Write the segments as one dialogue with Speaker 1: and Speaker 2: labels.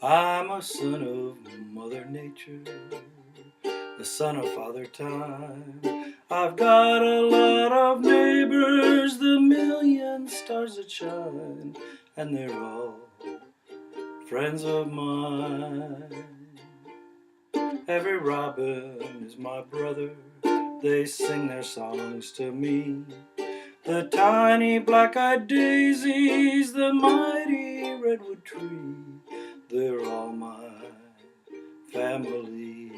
Speaker 1: I'm a son of Mother Nature, the son of Father Time. I've got a lot of neighbors, the million stars that shine, and they're all friends of mine. Every robin is my brother, they sing their songs to me. The tiny black-eyed daisies, the mighty redwood tree, they're all my family.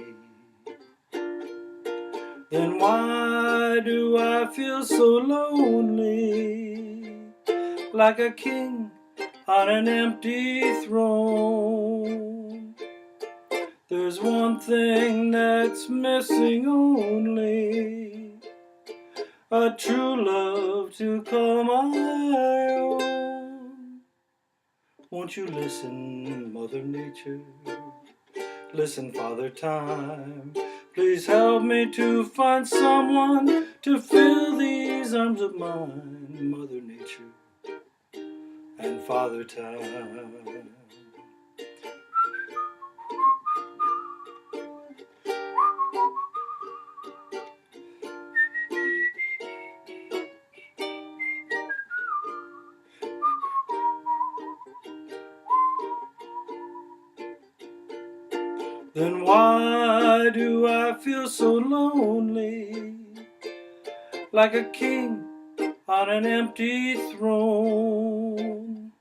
Speaker 1: Then why do I feel so lonely, like a king on an empty throne? There's one thing that's missing only, a true love to call my own. Won't you listen, Mother Nature? Listen, Father Time. Please help me to find someone to fill these arms of mine, Mother Nature and Father Time. Then why do I feel so lonely, like a king on an empty throne?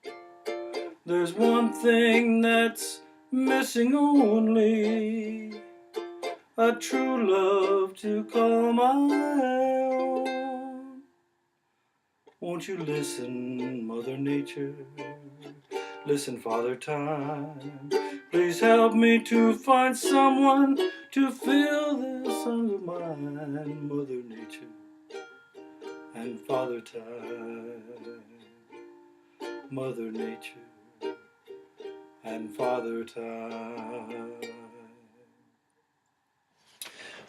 Speaker 1: There's one thing that's missing only, a true love to call my own. Won't you listen, Mother Nature? Listen, Father Time. Please help me to find someone to fill this arms of mine, Mother Nature and Father Time. Mother Nature and Father Time.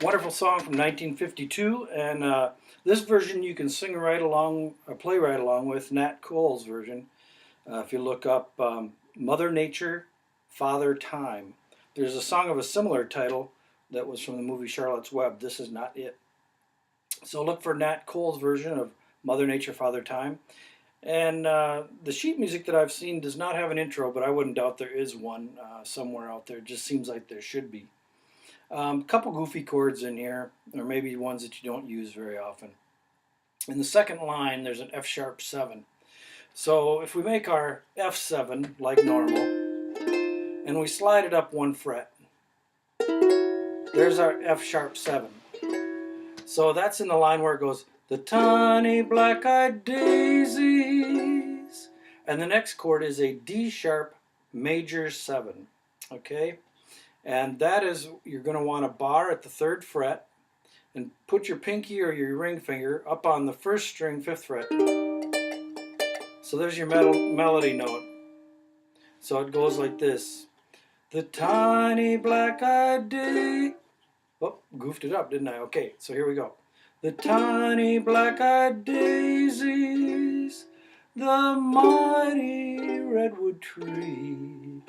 Speaker 1: Wonderful song from 1952, and this version you can sing right along, or play right along with Nat Cole's version. If you look up Mother Nature, Father Time. There's a song of a similar title that was from the movie Charlotte's Web. This is not it. So look for Nat Cole's version of Mother Nature, Father Time. And the sheet music that I've seen does not have an intro, but I wouldn't doubt there is one somewhere out there. It just seems like there should be. Couple goofy chords in here, or maybe ones that you don't use very often. In the second line, there's an F sharp 7. So if we make our F7 like normal, and we slide it up 1 fret, there's our F sharp 7. So that's in the line where it goes, the tiny black-eyed daisies. And the next chord is a D sharp major 7. Okay? And that is, you're going to want a bar at the 3rd fret, and put your pinky or your ring finger up on the 1st string, 5th fret. So there's your melody note. So it goes like this. The tiny black-eyed daisy. Oh, goofed it up, didn't I? Okay, so here we go. The tiny black-eyed daisies, the mighty redwood tree.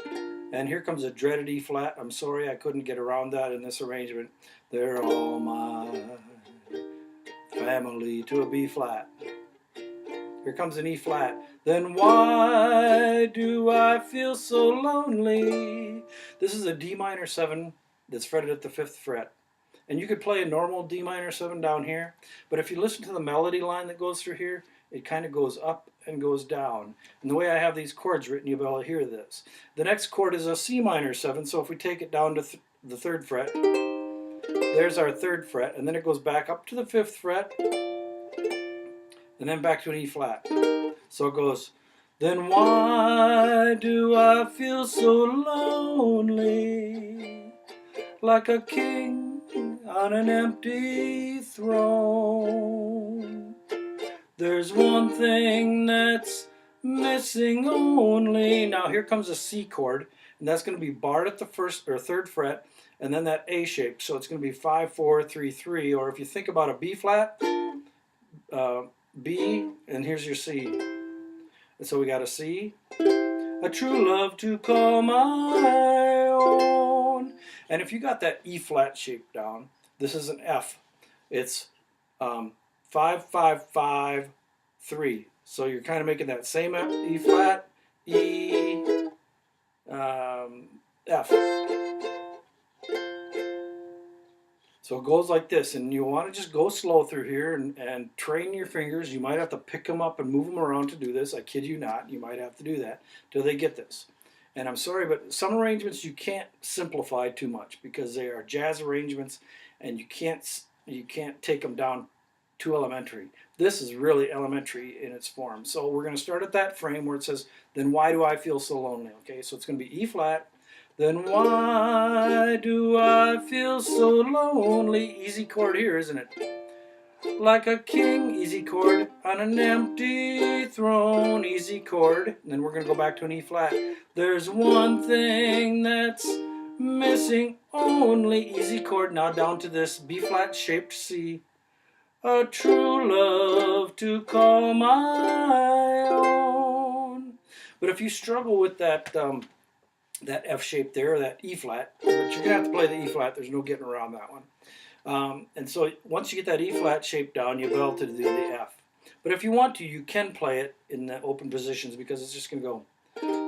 Speaker 1: And here comes a dreaded E flat. I'm sorry I couldn't get around that in this arrangement. They're all my family, to a B flat. Here comes an E flat. Then why do I feel so lonely? This is a D minor 7 that's fretted at the 5th fret. And you could play a normal D minor 7 down here, but if you listen to the melody line that goes through here, it kind of goes up and goes down. And the way I have these chords written, you'll be able to hear this. The next chord is a C minor 7, so if we take it down to the 3rd fret, there's our 3rd fret, and then it goes back up to the 5th fret, and then back to an E flat. So it goes, then why do I feel so lonely, like a king on an empty throne? There's one thing that's missing only. Now here comes a C chord, and that's going to be barred at the 1st or 3rd fret, and then that A shape. So it's going to be 5, 4, 3, 3. Or if you think about a B flat, B, and here's your C. And so we got a C, a true love to call my own. And if you got that E flat shape down, this is an F. It's 5, 5, 5, 3. So you're kind of making that same F, E flat, E, F. So it goes like this, and you want to just go slow through here and train your fingers. You might have to pick them up and move them around to do this. I kid you not. You might have to do that till they get this. And I'm sorry, but some arrangements you can't simplify too much because they are jazz arrangements, and you can't take them down too elementary. This is really elementary in its form. So we're going to start at that frame where it says, "Then why do I feel so lonely?" Okay, so it's going to be E flat. Then why do I feel so lonely? Easy chord here, isn't it? Like a king, easy chord, on an empty throne, easy chord. And then we're going to go back to an E flat. There's one thing that's missing only, easy chord. Now down to this B flat shaped C. A true love to call my own. But if you struggle with that F shape there, or that E flat, but you're going to have to play the E flat. There's no getting around that one. And so once you get that E flat shape down, you'll be able to do the F. But if you want to, you can play it in the open positions because it's just going to go,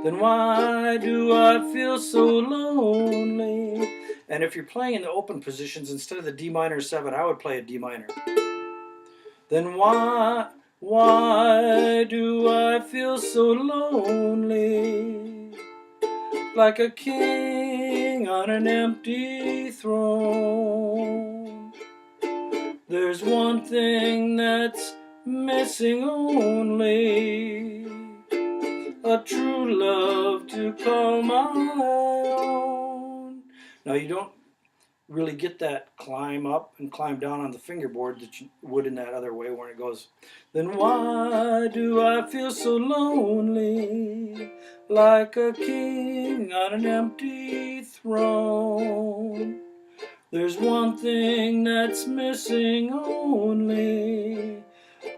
Speaker 1: then why do I feel so lonely? And if you're playing in the open positions, instead of the D minor 7, I would play a D minor. Then why do I feel so lonely? Like a king on an empty throne. There's one thing that's missing only, a true love to call my own. Now you don't really get that climb up and climb down on the fingerboard that you would in that other way when it goes, then why do I feel so lonely, like a king on an empty throne? There's one thing that's missing only,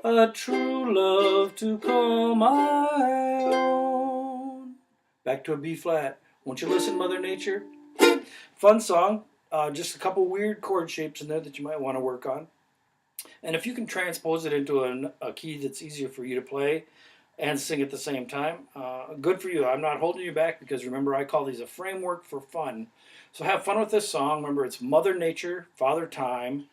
Speaker 1: a true love to call my own. Back to a B flat. Won't you listen, Mother Nature? Fun song. Just a couple weird chord shapes in there that you might want to work on. And if you can transpose it into a key that's easier for you to play and sing at the same time, good for you. I'm not holding you back because remember, I call these a framework for fun. So have fun with this song. Remember, it's Mother Nature, Father Time,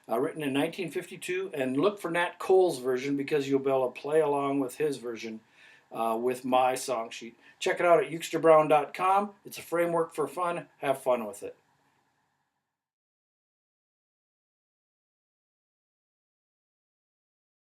Speaker 1: written in 1952. And look for Nat Cole's version because you'll be able to play along with his version with my song sheet. Check it out at UkesterBrown.com. It's a framework for fun. Have fun with it.